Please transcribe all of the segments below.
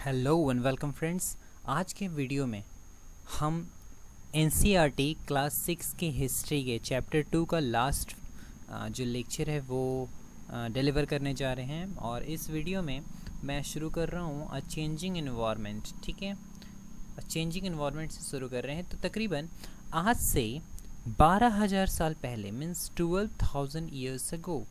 Hello and welcome friends. आज के video में हम एनसीईआरटी क्लास 6 की हिस्ट्री के चैप्टर 2 का लास्ट जो लेक्चर है वो डिलीवर करने जा रहे हैं। और इस वीडियो में मैं शुरू कर रहा हूँ अ चेंजिंग इन्वायरमेंट। ठीक है, अ चेंजिंग इन्वायरमेंट से शुरू कर रहे हैं। तो तकरीबन आज से 12,000 साल पहले मीन्स 12,000 ईयर्स अगो,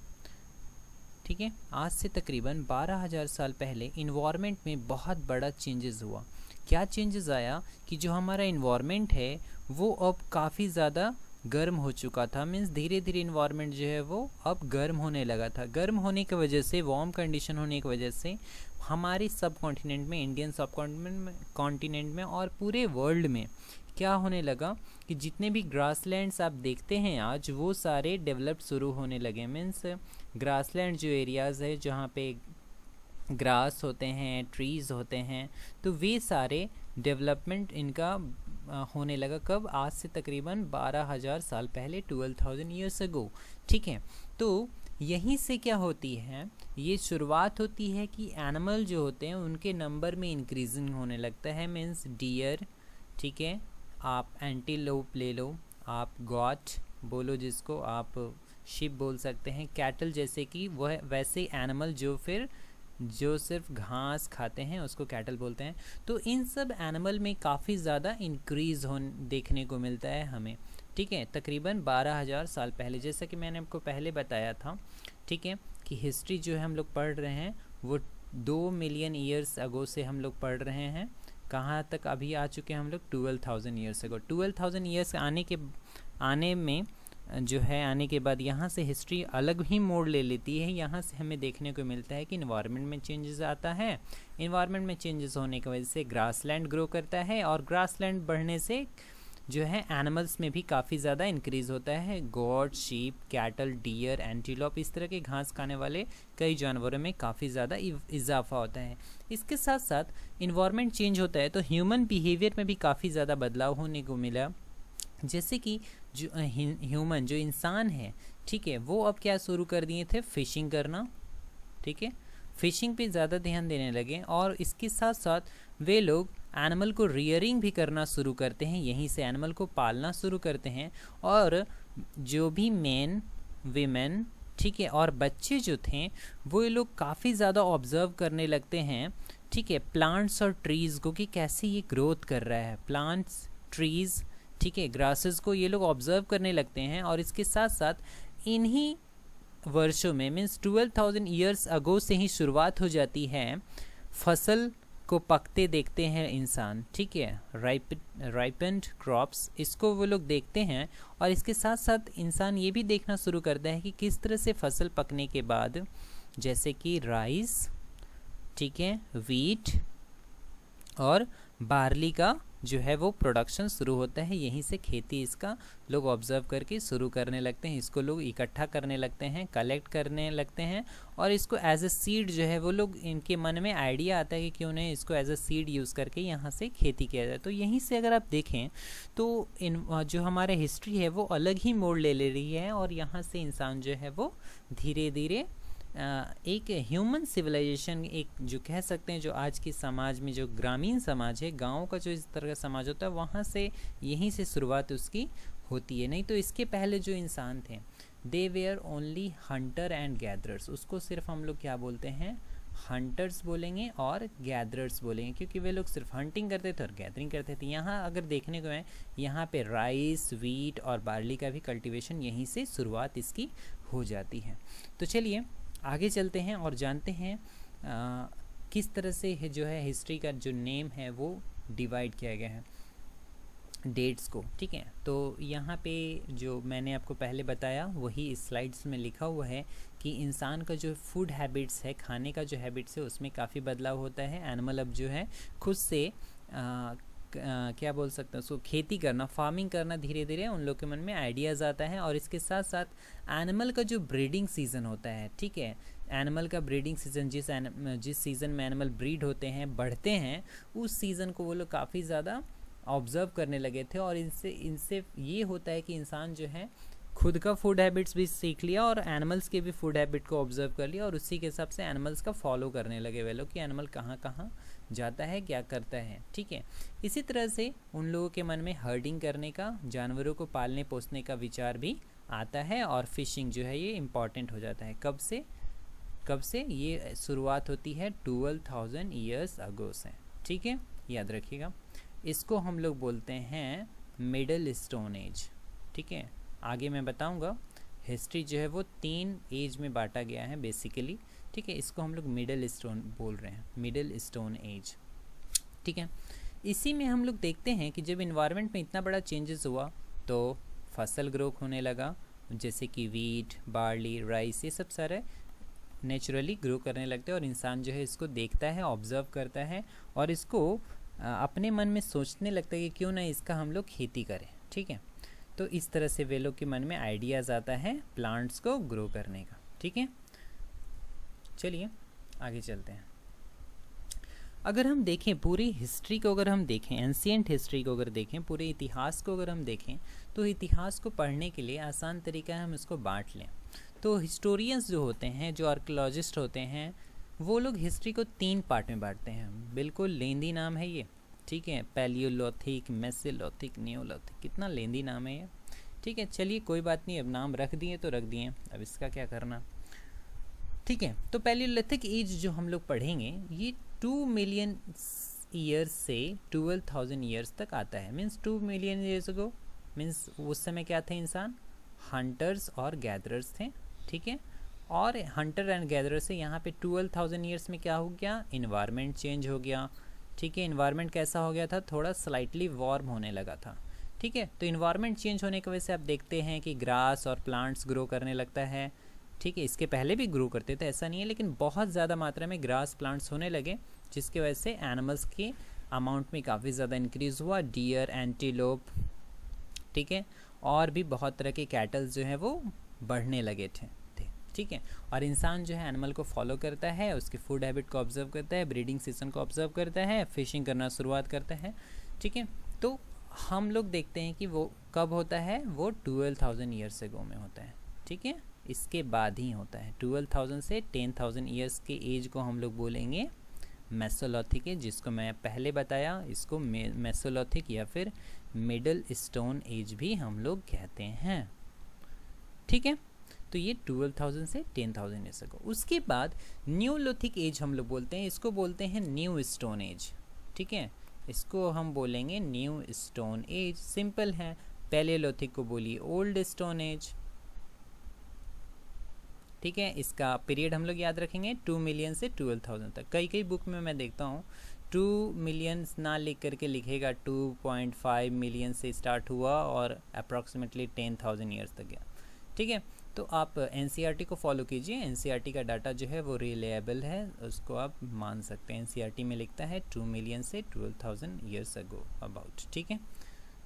ठीक है, आज से तकरीबन 12,000 साल पहले इन्वायरमेंट में बहुत बड़ा चेंजेस हुआ। क्या चेंजेस आया कि जो हमारा इन्वायरमेंट है वो अब काफ़ी ज़्यादा गर्म हो चुका था। मीन्स धीरे धीरे इन्वायरमेंट जो है वो अब गर्म होने लगा था। गर्म होने की वजह से, वार्म कंडीशन होने की वजह से हमारे सब कॉन्टिनेंट में, इंडियन सब कॉन्टिनेंट में और पूरे वर्ल्ड में क्या होने लगा कि जितने भी ग्रासलैंड्स आप देखते हैं आज वो सारे डेवलप शुरू होने लगे। मीन्स ग्रासलैंड जो एरियाज़ है जहाँ पे ग्रास होते हैं, ट्रीज़ होते हैं, तो वे सारे डेवलपमेंट इनका होने लगा। कब? आज से तकरीबन 12,000 साल पहले, 12,000 ईयर्स अगो। ठीक है, तो यहीं से क्या होती है, ये शुरुआत होती है कि एनिमल जो होते हैं उनके नंबर में इंक्रीजिंग होने लगता है। मीन्स डियर, ठीक है, आप एंटीलोप ले लो, आप गॉट बोलो जिसको, आप शिप बोल सकते हैं, कैटल जैसे कि वह वैसे एनिमल जो सिर्फ घास खाते हैं उसको कैटल बोलते हैं। तो इन सब एनिमल में काफ़ी ज़्यादा इंक्रीज़ देखने को मिलता है हमें। ठीक है, तकरीबन 12,000 साल पहले, जैसा कि मैंने आपको पहले बताया था, ठीक है, कि हिस्ट्री जो है हम लोग पढ़ रहे हैं वो 2 मिलियन ईयर्स अगो से हम लोग पढ़ रहे हैं। कहाँ तक अभी आ चुके हैं हम लोग? 12,000 ईयर्स अगो। 12,000 ईयर्स आने में जो है, आने के बाद यहाँ से हिस्ट्री अलग ही मोड़ ले लेती है। यहाँ से हमें देखने को मिलता है कि इन्वायरमेंट में चेंजेस आता है। इन्वायरमेंट में चेंजेस होने की वजह से ग्रासलैंड ग्रो करता है और ग्रासलैंड बढ़ने से जो है एनिमल्स में भी काफ़ी ज़्यादा इंक्रीज़ होता है। Goat, sheep, cattle, deer, antelope, इस तरह के घास खाने वाले कई जानवरों में काफ़ी ज़्यादा इजाफा होता है। इसके साथ साथ इन्वायरमेंट चेंज होता है तो ह्यूमन बिहेवियर में भी काफ़ी ज़्यादा बदलाव होने को मिला। जैसे कि जो ह्यूमन जो इंसान है, ठीक है, वो अब क्या शुरू कर दिए थे? फिशिंग करना। ठीक है, फिशिंग पे ज़्यादा ध्यान देने लगे और इसके साथ साथ वे लोग एनिमल को रियरिंग भी करना शुरू करते हैं। यहीं से एनिमल को पालना शुरू करते हैं और जो भी मेन, वीमेन, ठीक है, और बच्चे जो थे वो ये लोग काफ़ी ज़्यादा ऑब्जर्व करने लगते हैं। ठीक है, प्लांट्स और ट्रीज़ को कि कैसे ये ग्रोथ कर रहा है। प्लांट्स, ट्रीज़, ठीक है, ग्रासेस को ये लोग ऑब्जर्व करने लगते हैं। और इसके साथ साथ इन्हीं वर्षों में, मीन्स 12,000 ईयर्स अगो से ही शुरुआत हो जाती है फसल को पकते देखते हैं इंसान। ठीक है, राइपेंड क्रॉप्स, इसको वो लोग देखते हैं। और इसके साथ साथ इंसान ये भी देखना शुरू करता है कि किस तरह से फसल पकने के बाद, जैसे कि राइस, ठीक है, वीट और बार्ली का जो है वो प्रोडक्शन शुरू होता है। यहीं से खेती इसका लोग ऑब्जर्व करके शुरू करने लगते हैं। इसको लोग इकट्ठा करने लगते हैं, कलेक्ट करने लगते हैं और इसको एज ए सीड जो है वो लोग, इनके मन में आइडिया आता है कि क्यों नहीं इसको एज ए सीड यूज़ करके यहाँ से खेती किया जाए। तो यहीं से अगर आप देखें तो जो हमारे हिस्ट्री है वो अलग ही मोड़ ले रही है और यहाँ से इंसान जो है वो धीरे धीरे एक ह्यूमन सिविलाइजेशन, एक जो कह सकते हैं जो आज के समाज में जो ग्रामीण समाज है, गाँव का जो इस तरह का समाज होता है, वहाँ से यहीं से शुरुआत उसकी होती है। नहीं तो इसके पहले जो इंसान थे they were only hunter and gatherers. उसको सिर्फ हम लोग क्या बोलते हैं? हंटर्स बोलेंगे और गैदरर्स बोलेंगे, क्योंकि वे लोग सिर्फ हंटिंग करते थे और गैदरिंग करते थे। यहाँ अगर देखने को है, यहाँ पे राइस, वीट और बार्ली का भी कल्टीवेशन यहीं से शुरुआत इसकी हो जाती है। तो चलिए आगे चलते हैं और जानते हैं किस तरह से जो है हिस्ट्री का जो नेम है वो डिवाइड किया गया है डेट्स को। ठीक है, तो यहाँ पे जो मैंने आपको पहले बताया वही इस स्लाइड्स में लिखा हुआ है कि इंसान का जो फूड हैबिट्स है, खाने का जो हैबिट्स है, उसमें काफ़ी बदलाव होता है। एनिमल अब जो है खुद से क्या बोल सकते हैं उसको, खेती करना, फार्मिंग करना धीरे धीरे उन लोग के मन में आइडियाज़ आता है। और इसके साथ साथ एनिमल का जो ब्रीडिंग सीज़न होता है, ठीक है, एनिमल का ब्रीडिंग सीज़न, जिस सीज़न में एनिमल ब्रीड होते हैं, बढ़ते हैं, उस सीज़न को वो लोग काफ़ी ज़्यादा ऑब्ज़र्व करने लगे थे। और इनसे ये होता है कि इंसान जो है खुद का फूड हैबिट्स भी सीख लिया और एनिमल्स के भी फूड हैबिट को ऑब्जर्व कर लिया और उसी के हिसाब से एनिमल्स का फॉलो करने लगे वे लोग कि एनिमल कहाँ कहाँ जाता है, क्या करता है। ठीक है, इसी तरह से उन लोगों के मन में हर्डिंग करने का, जानवरों को पालने पोसने का विचार भी आता है और फिशिंग जो है ये इम्पॉर्टेंट हो जाता है। कब से ये शुरुआत होती है 12,000 ईयर्स अगो से। ठीक है, याद रखिएगा। इसको हम लोग बोलते हैं मिडल स्टोन एज। ठीक है, आगे मैं बताऊंगा। हिस्ट्री जो है वो 3 एज में बांटा गया है बेसिकली। ठीक है, इसको हम लोग मिडल स्टोन बोल रहे हैं, मिडल स्टोन एज। ठीक है, इसी में हम लोग देखते हैं कि जब इन्वायरमेंट में इतना बड़ा चेंजेस हुआ तो फसल ग्रो होने लगा, जैसे कि वीट, बार्ली, राइस, ये सब सारे नेचुरली ग्रो करने लगते हैं और इंसान जो है इसको देखता है, ऑब्जर्व करता है और इसको अपने मन में सोचने लगता है कि क्यों ना इसका हम लोग खेती करें। ठीक है, तो इस तरह से वे लोग के मन में आइडियाज़ आता है प्लांट्स को ग्रो करने का। ठीक है, चलिए आगे चलते हैं। अगर हम देखें पूरी हिस्ट्री को, अगर हम देखें एंशिएंट हिस्ट्री को, अगर देखें पूरे इतिहास को, अगर हम देखें तो इतिहास को पढ़ने के लिए आसान तरीका है हम इसको बांट लें। तो हिस्टोरियंस जो होते हैं, जो आर्कियोलॉजिस्ट होते हैं, वो लोग हिस्ट्री को 3 पार्ट में बांटते हैं। बिल्कुल लेंदी नाम है ये। ठीक है, पैलियोलिथिक, मेसोलिथिक, नियोलिथिक, कितना लेंदी नाम है ये। ठीक है, चलिए कोई बात नहीं, अब नाम रख दिए तो रख दिए, अब इसका क्या करना। ठीक है, तो पैलियोलिथिक एज जो हम लोग पढ़ेंगे ये 2 मिलियन ईयर्स से 12,000 ईयर्स तक आता है। Means 2 million years ago, means उस समय क्या थे इंसान, हंटर्स और गैदरर्स थे। ठीक है, और हंटर एंड गैदरर से यहाँ पे 12,000 ईयर्स में क्या हो गया, इन्वायरमेंट चेंज हो गया। ठीक है, इन्वायरमेंट कैसा हो गया था, थोड़ा स्लाइटली वार्म होने लगा था। ठीक है, तो इन्वायरमेंट चेंज होने की वजह से आप देखते हैं कि ग्रास और प्लांट्स ग्रो करने लगता है। ठीक है, इसके पहले भी ग्रो करते थे, ऐसा नहीं है, लेकिन बहुत ज़्यादा मात्रा में ग्रास प्लांट्स होने लगे, जिसकी वजह से एनिमल्स के अमाउंट में काफ़ी ज़्यादा इंक्रीज़ हुआ। डियर, एंटीलोप, ठीक है, और भी बहुत तरह के कैटल्स जो है वो बढ़ने लगे थे। ठीक है, और इंसान जो है एनिमल को फॉलो करता है, उसके फूड हैबिट को ऑब्जर्व करता है, ब्रीडिंग सीजन को ऑब्जर्व करता है, फिशिंग करना शुरुआत करता है। ठीक है, तो हम लोग देखते हैं कि वो कब होता है, वो 12,000 ईयर्स अगो में होता है। ठीक है, इसके बाद ही होता है 12,000 से 10,000 ईयर्स के एज को हम लोग बोलेंगे मेसोलिथिक एज, जिसको मैं पहले बताया, इसको मेसोलिथिक या फिर मिडल स्टोन एज भी हम लोग कहते हैं। ठीक है, तो ये 12,000 से 10,000 ईयर्स अगो। उसके बाद न्यूलिथिक एज हम लोग बोलते हैं, इसको बोलते हैं न्यू स्टोन एज। ठीक है, इसको हम बोलेंगे न्यू स्टोन एज। सिंपल है, पैलियोलिथिक को बोलिए ओल्ड स्टोन एज। ठीक है, इसका पीरियड हम लोग याद रखेंगे 2 मिलियन से 12,000 तक। कई बुक में मैं देखता हूँ 2 मिलियन ना लिख करके लिखेगा 2.5 मिलियन से स्टार्ट हुआ और अप्रॉक्सीमेटली 10,000 ईयर्स तक गया। ठीक है, तो आप एनसीईआरटी को फॉलो कीजिए, एनसीईआरटी का डाटा जो है वो रिलायबल है, उसको आप मान सकते हैं। एनसीईआरटी में लिखता है 2 मिलियन से 12,000 ईयर्स अगो अबाउट। ठीक है,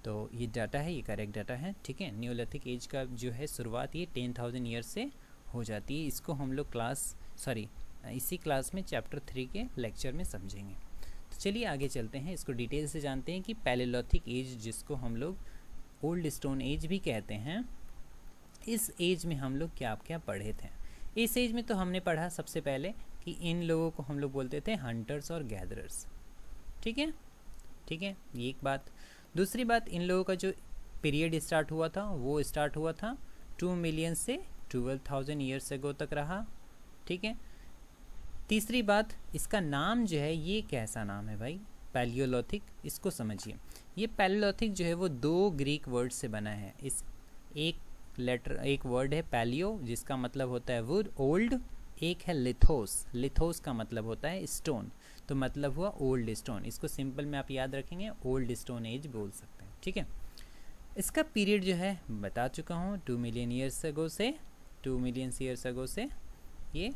तो ये डाटा है, ये करेक्ट डाटा है। ठीक है, न्यूलिथिक एज का जो है शुरुआत ये 10,000 ईयर्स से हो जाती है। इसको हम लोग इसी क्लास में चैप्टर 3 के लेक्चर में समझेंगे। तो चलिए आगे चलते हैं, इसको डिटेल से जानते हैं कि पैलियोलिथिक एज, जिसको हम लोग ओल्ड स्टोन एज भी कहते हैं, इस एज में हम लोग क्या क्या पढ़े थे। इस एज में तो हमने पढ़ा सबसे पहले कि इन लोगों को हम लोग बोलते थे हंटर्स और गैदरर्स। ठीक है, ये एक बात। दूसरी बात, इन लोगों का जो पीरियड स्टार्ट हुआ था वो स्टार्ट हुआ था 2 मिलियन से 12,000 ईयर्स अगो तक रहा। ठीक है, तीसरी बात, इसका नाम जो है ये कैसा नाम है भाई, पैलियोलिथिक। इसको समझिए, ये पैलियोलिथिक जो है वो 2 ग्रीक वर्ड से बना है। इस एक वर्ड है पैलियो, जिसका मतलब होता है वुड, ओल्ड। एक है लिथोस, लिथोस का मतलब होता है स्टोन, तो मतलब हुआ ओल्ड स्टोन। इसको सिंपल में आप याद रखेंगे, ओल्ड स्टोन एज बोल सकते हैं। ठीक है, इसका पीरियड जो है बता चुका हूँ, 2 मिलियन ईयर्स अगो से, 2 मिलियन ईयर्स अगो से ये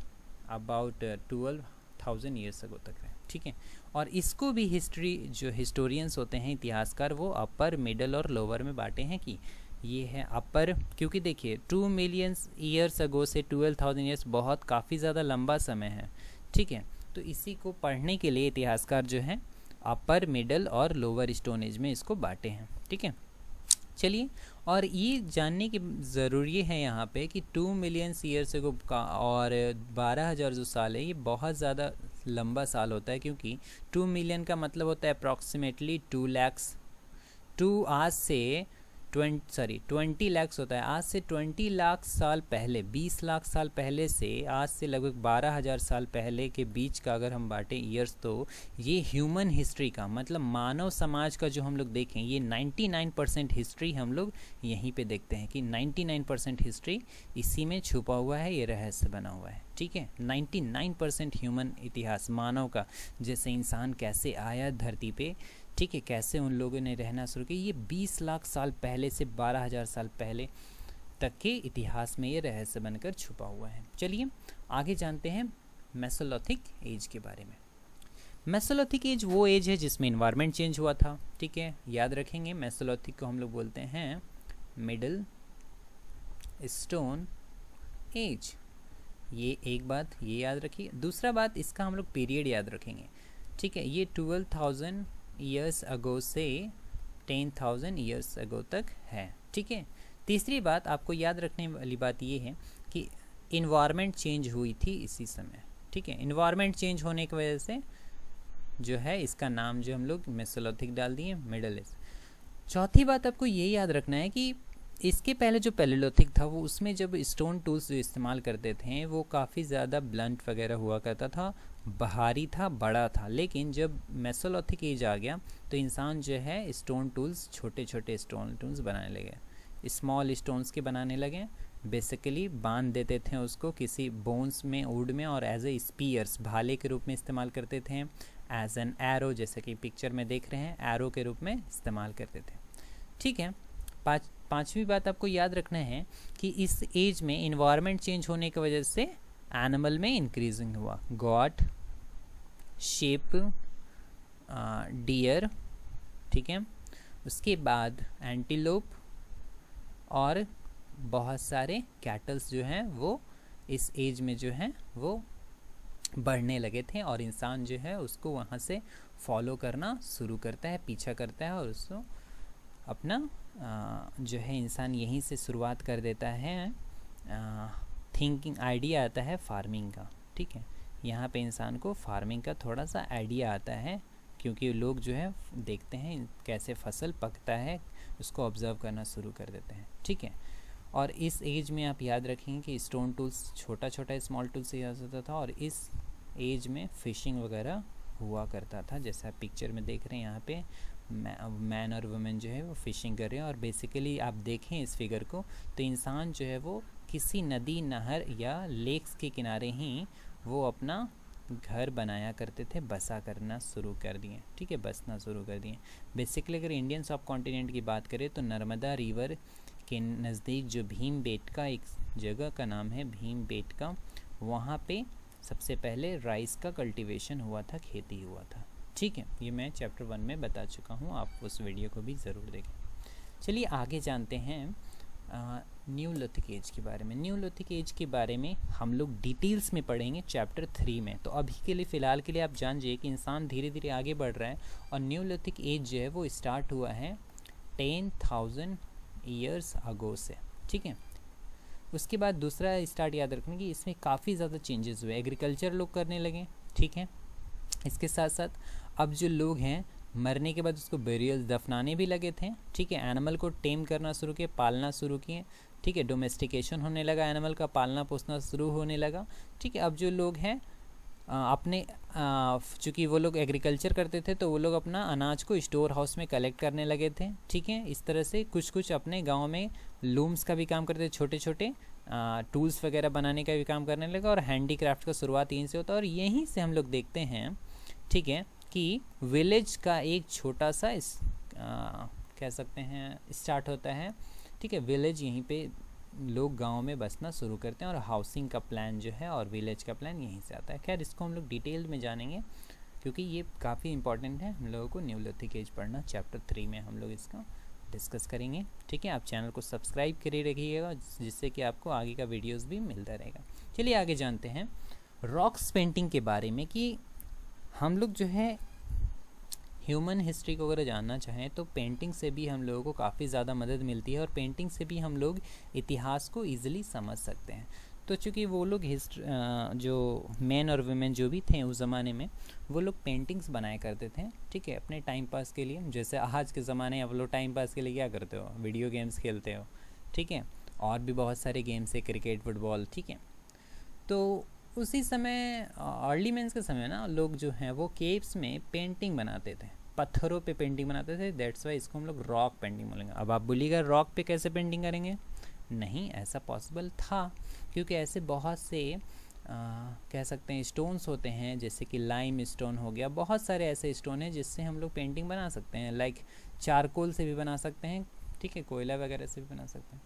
अबाउट 12,000 ईयर्स अगो तक है। ठीक है, और इसको भी हिस्टोरियंस होते हैं, इतिहासकार, वो अपर, मिडल और लोअर में बांटे हैं कि ये है अपर, क्योंकि देखिए 2 मिलियन ईयर्स अगो से 12,000 ईयर्स बहुत काफ़ी ज़्यादा लंबा समय है। ठीक है, तो इसी को पढ़ने के लिए इतिहासकार जो है अपर, मिडल और लोअर स्टोन एज में इसको बांटे हैं। ठीक है, चलिए, और ये जानने की ज़रूरी है यहाँ पे कि 2 मिलियन ईयर्स को और 12,000 जो साल है ये बहुत ज़्यादा लंबा साल होता है, क्योंकि 2 मिलियन का मतलब होता है अप्रॉक्सीमेटली 2 लैक्स। आज से 20 लैक्स होता है। आज से 20 लाख साल पहले, 20 लाख साल पहले से आज से लगभग 12,000 साल पहले के बीच का अगर हम बांटें ईयर्स, तो ये ह्यूमन हिस्ट्री का मतलब मानव समाज का जो हम लोग देखें, ये 99% हिस्ट्री हम लोग यहीं पे देखते हैं कि 99% हिस्ट्री इसी में छुपा हुआ है, ये रहस्य बना हुआ है। ठीक है, 99% ह्यूमन इतिहास मानव का, जैसे इंसान कैसे आया धरती पे, ठीक है, कैसे उन लोगों ने रहना शुरू किया, ये 20 लाख साल पहले से 12,000 साल पहले तक के इतिहास में ये रहस्य बनकर छुपा हुआ है। चलिए आगे जानते हैं मेसोलिथिक एज के बारे में। मेसोलिथिक एज वो एज है जिसमें इन्वायरमेंट चेंज हुआ था। ठीक है, याद रखेंगे मेसोलिथिक को हम लोग बोलते हैं मिडल स्टोन एज। ये एक बात ये याद रखिए। दूसरा बात, इसका हम लोग पीरियड याद रखेंगे। ठीक है, ये 12,000 ईयर्स अगो से 10,000 ईयर्स अगो तक है। ठीक है, तीसरी बात आपको याद रखने वाली बात ये है कि इन्वायरमेंट चेंज हुई थी इसी समय। ठीक है, इन्वायरमेंट चेंज होने की वजह से जो है इसका नाम जो हम लोग मेसोलिथिक डाल दिए, मिडल एज। चौथी बात आपको ये याद रखना है कि इसके पहले जो पैलेलिथिक था वो उसमें जब स्टोन टूल्स जो इस्तेमाल करते थे वो काफ़ी ज़्यादा ब्लंट वगैरह हुआ करता था, भारी था, बड़ा था। लेकिन जब मेसोलिथिक एज आ गया तो इंसान जो है स्टोन टूल्स, छोटे छोटे स्टोन टूल्स बनाने लगे, स्मॉल स्टोन्स के बनाने लगे। बेसिकली बांध देते थे उसको किसी बोन्स में, वुड में, और एज ए स्पीयर्स, भाले के रूप में इस्तेमाल करते थे। एज एन एरो, जैसे कि पिक्चर में देख रहे हैं, एरो के रूप में इस्तेमाल करते थे। ठीक है, पांचवी बात आपको याद रखना है कि इस एज में इन्वायरमेंट चेंज होने की वजह से एनिमल में इंक्रीजिंग हुआ। गॉट, शेप, डियर, ठीक है, उसके बाद एंटीलोप और बहुत सारे कैटल्स जो हैं वो इस एज में जो हैं वो बढ़ने लगे थे, और इंसान जो है उसको वहाँ से फॉलो करना शुरू करता है, पीछा करता है, और उसको अपना जो है इंसान यहीं से शुरुआत कर देता है। थिंकिंग आइडिया आता है फार्मिंग का। ठीक है, यहाँ पे इंसान को फार्मिंग का थोड़ा सा आइडिया आता है, क्योंकि लोग जो है देखते हैं कैसे फसल पकता है, उसको ऑब्ज़र्व करना शुरू कर देते हैं। ठीक है, और इस एज में आप याद रखेंगे कि स्टोन टूल्स छोटा छोटा स्मॉल टूल्स से यूज़ होता था, और इस एज में फ़िशिंग वगैरह हुआ करता था। जैसे आप पिक्चर में देख रहे हैं, यहाँ पे मैन और वुमेन जो है वो फ़िशिंग कर रहे हैं। और बेसिकली आप देखें इस फिगर को तो इंसान जो है वो किसी नदी, नहर या लेक्स के किनारे ही वो अपना घर बनाया करते थे, बसा करना शुरू कर दिए। ठीक है, बसना शुरू कर दिए। बेसिकली अगर इंडियन सब कॉन्टिनेंट की बात करें तो नर्मदा रिवर के नज़दीक जो भीमबेटका एक जगह का नाम है, भीमबेटका, वहाँ पे सबसे पहले राइस का कल्टीवेशन हुआ था, खेती हुआ था। ठीक है, ये मैं चैप्टर 1 में बता चुका हूँ, आप उस वीडियो को भी ज़रूर देखें। चलिए आगे जानते हैं न्यूलिथिक एज के बारे में। न्यूलिथिक एज के बारे में हम लोग डिटेल्स में पढ़ेंगे चैप्टर 3 में। तो अभी के लिए फ़िलहाल के लिए आप जान जाइए कि इंसान धीरे धीरे आगे बढ़ रहा है, और न्यूलिथिक एज जो है वो स्टार्ट हुआ है 10,000 ईयर्स अगो से। ठीक है, उसके बाद दूसरा स्टार्ट याद रखना कि इसमें काफ़ी ज़्यादा चेंजेस हुए, एग्रीकल्चर लोग करने लगे। ठीक है, इसके साथ साथ अब जो लोग हैं मरने के बाद उसको बेरियल, दफनाने भी लगे थे। ठीक है, एनिमल को टेम करना शुरू किए, पालना शुरू किए। ठीक है, डोमेस्टिकेशन होने लगा, एनिमल का पालना पोसना शुरू होने लगा। ठीक है, अब जो लोग हैं अपने चूँकि वो लोग एग्रीकल्चर करते थे तो वो लोग अपना अनाज को स्टोर हाउस में कलेक्ट करने लगे थे। ठीक है, इस तरह से कुछ अपने गांव में लूम्स का भी काम करते थे, छोटे छोटे टूल्स वगैरह बनाने का भी काम करने लगा, और हैंडीक्राफ्ट का शुरुआत यहीं से होता है। और यहीं से हम लोग देखते हैं, ठीक है, कि विलेज का एक छोटा सा कह सकते हैं स्टार्ट होता है। ठीक है, विलेज यहीं पे लोग गांव में बसना शुरू करते हैं, और हाउसिंग का प्लान जो है और विलेज का प्लान यहीं से आता है। खैर, इसको हम लोग डिटेल में जानेंगे क्योंकि ये काफ़ी इंपॉर्टेंट है हम लोगों को न्यूलिथिक एज पढ़ना। चैप्टर 3 में हम लोग इसका डिस्कस करेंगे। ठीक है, आप चैनल को सब्सक्राइब करे रखिएगा जिससे कि आपको आगे का वीडियोज़ भी मिलता रहेगा। चलिए आगे जानते हैं रॉक्स पेंटिंग के बारे में कि हम लोग जो है ह्यूमन हिस्ट्री को अगर जानना चाहें तो पेंटिंग से भी हम लोगों को काफ़ी ज़्यादा मदद मिलती है और पेंटिंग से भी हम लोग इतिहास को ईज़िली समझ सकते हैं। तो चूँकि वो लोग जो मैन और वुमेन जो भी थे उस ज़माने में, वो लोग पेंटिंग्स बनाया करते थे, ठीक है, अपने टाइम पास के लिए। जैसे आज के ज़माने आप लोग टाइम पास के लिए क्या करते हो, वीडियो गेम्स खेलते हो, ठीक है, और भी बहुत सारे गेम्स है, क्रिकेट, फुटबॉल, ठीक है। तो उसी समय अर्ली मेंस के समय ना लोग जो हैं वो केव्स में पेंटिंग बनाते थे, पत्थरों पे पेंटिंग बनाते थे। दैट्स वाई इसको हम लोग रॉक पेंटिंग बोलेंगे। अब आप बोलिएगा रॉक पे कैसे पेंटिंग करेंगे? नहीं, ऐसा पॉसिबल था, क्योंकि ऐसे बहुत से कह सकते हैं स्टोन्स होते हैं, जैसे कि लाइम स्टोन हो गया, बहुत सारे ऐसे स्टोन हैं जिससे हम लोग पेंटिंग बना सकते हैं। लाइक चारकोल से भी बना सकते हैं, ठीक है, कोयला वगैरह से भी बना सकते हैं,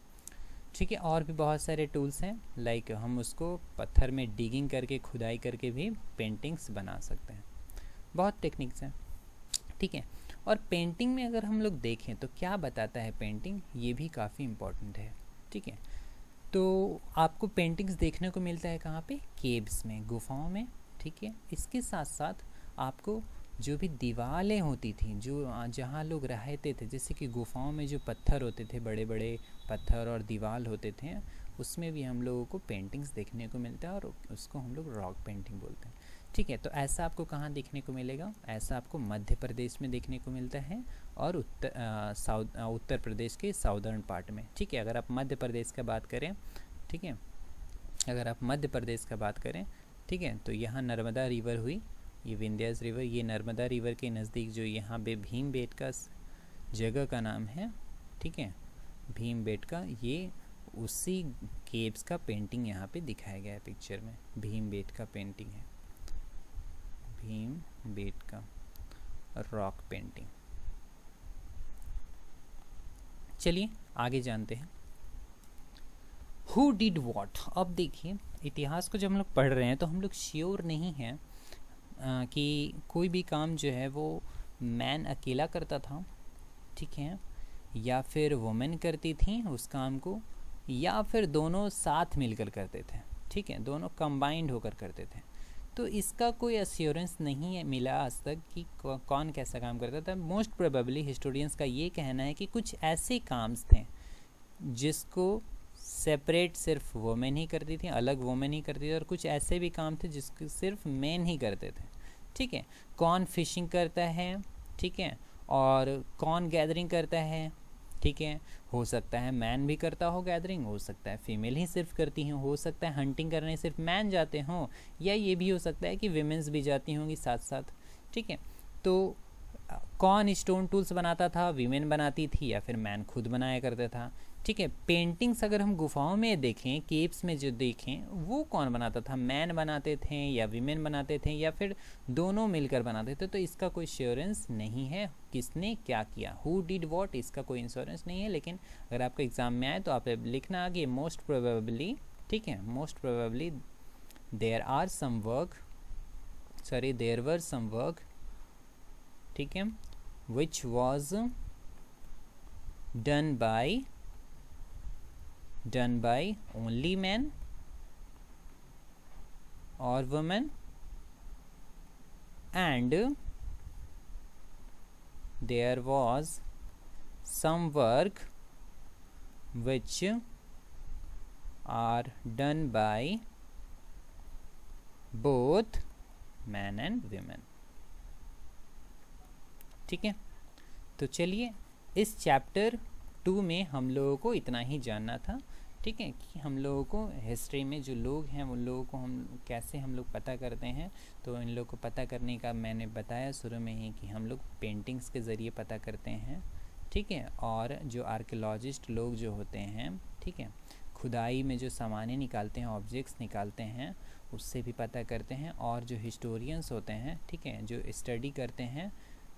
ठीक है। और भी बहुत सारे टूल्स हैं, लाइक हम उसको पत्थर में डिगिंग करके, खुदाई करके भी पेंटिंग्स बना सकते हैं। बहुत टेक्निक्स हैं, ठीक है। और पेंटिंग में अगर हम लोग देखें तो क्या बताता है पेंटिंग, ये भी काफ़ी इम्पोर्टेंट है, ठीक है। तो आपको पेंटिंग्स देखने को मिलता है कहाँ पे? केव्स में, गुफाओं में, ठीक है। इसके साथ साथ आपको जो भी दीवारें होती थी, जो जहाँ लोग रहते थे, जैसे कि गुफाओं में जो पत्थर होते थे, बड़े बड़े पत्थर और दीवार होते थे, उसमें भी हम लोगों को पेंटिंग्स देखने को मिलता है और उसको हम लोग रॉक पेंटिंग बोलते हैं, ठीक है। तो ऐसा आपको कहाँ देखने को मिलेगा? ऐसा आपको मध्य प्रदेश में देखने को मिलता है और उत्तर प्रदेश के साउदर्न पार्ट में, ठीक है। अगर आप मध्य प्रदेश का बात करें, ठीक है, अगर आप मध्य प्रदेश का बात करें, ठीक है, तो यहाँ नर्मदा रिवर हुई, ये विंध्यास रिवर, ये नर्मदा रिवर के नज़दीक जो यहाँ पे भीमबेटका जगह का नाम है, ठीक है, भीमबेटका, ये उसी केव्स का पेंटिंग यहाँ पे दिखाया गया है पिक्चर में। भीमबेटका पेंटिंग है, भीमबेटका रॉक पेंटिंग। चलिए आगे जानते हैं हु डिड वॉट। अब देखिए, इतिहास को जब हम लोग पढ़ रहे हैं तो हम लोग श्योर नहीं हैं कि कोई भी काम जो है वो मैन अकेला करता था, ठीक है, या फिर वुमेन करती थी उस काम को, या फिर दोनों साथ मिलकर करते थे, ठीक है, दोनों कंबाइंड होकर करते थे। तो इसका कोई एश्योरेंस नहीं है मिला आज तक कि कौन कैसा काम करता था। मोस्ट प्रोबेबली हिस्टोरियंस का ये कहना है कि कुछ ऐसे काम्स थे जिसको सेपरेट सिर्फ वुमेन ही करती थी, अलग वुमेन ही करती थी, और कुछ ऐसे भी काम थे जिसको सिर्फ मेन ही करते थे, ठीक है। कौन फिशिंग करता है, ठीक है, और कौन गैदरिंग करता है, ठीक है, हो सकता है मैन भी करता हो गैदरिंग, हो सकता है फीमेल ही सिर्फ करती हो सकता है हंटिंग करने सिर्फ मैन जाते हों, या ये भी हो सकता है कि विमेंस भी जाती होंगी साथ साथ, ठीक है। तो कौन स्टोन टूल्स बनाता था? विमेन बनाती थी या फिर मैन खुद बनाया करता था, ठीक है। पेंटिंग्स अगर हम गुफाओं में देखें, केव्स में जो देखें, वो कौन बनाता था? मैन बनाते थे या विमेन बनाते थे या फिर दोनों मिलकर बनाते थे? तो इसका कोई श्योरेंस नहीं है किसने क्या किया, हु डिड वॉट, इसका कोई इंश्योरेंस नहीं है। लेकिन अगर आपका एग्जाम में आए तो आप लिखना आगे मोस्ट प्रोबेबली, ठीक है, most probably there were some work, ठीक है, which was done by only men or women, and there was some work which are done by both men and women, ठीक है। तो चलिए, इस चैप्टर 2 में हम लोगों को इतना ही जानना था, ठीक है, कि हम लोगों को हिस्ट्री में जो लोग हैं उन लोगों को हम कैसे हम लोग पता करते हैं। तो इन लोगों को पता करने का मैंने बताया शुरू में ही कि हम लोग पेंटिंग्स के ज़रिए पता करते हैं, ठीक है। और जो आर्कियोलॉजिस्ट लोग जो होते हैं, ठीक है, खुदाई में जो सामानें निकालते हैं, ऑब्जेक्ट्स निकालते हैं, उससे भी पता करते हैं। और जो हिस्टोरियंस होते हैं, ठीक है, जो स्टडी करते हैं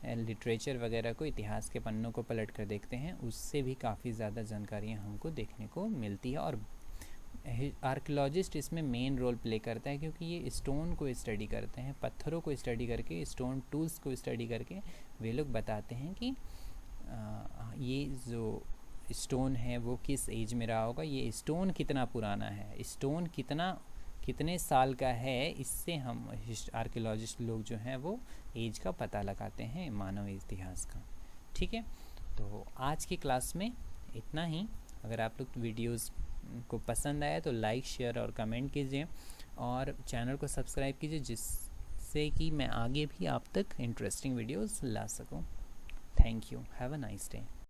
लिटरेचर वगैरह को, इतिहास के पन्नों को पलट कर देखते हैं, उससे भी काफ़ी ज़्यादा जानकारियाँ हमको देखने को मिलती है। और आर्कियोलॉजिस्ट इसमें मेन रोल प्ले करता है, क्योंकि ये स्टोन को स्टडी करते हैं, पत्थरों को स्टडी करके, स्टोन टूल्स को स्टडी करके वे लोग बताते हैं कि ये जो स्टोन है वो किस एज में रहा होगा, ये स्टोन कितना पुराना है, स्टोन कितना कितने साल का है, इससे हम आर्कियोलॉजिस्ट लोग जो हैं वो एज का पता लगाते हैं मानव इतिहास का। ठीक है, तो आज की क्लास में इतना ही। अगर आप लोग वीडियोस को पसंद आया तो लाइक, शेयर और कमेंट कीजिए और चैनल को सब्सक्राइब कीजिए, जिससे कि मैं आगे भी आप तक इंटरेस्टिंग वीडियोस ला सकूं। Thank you, have a nice day.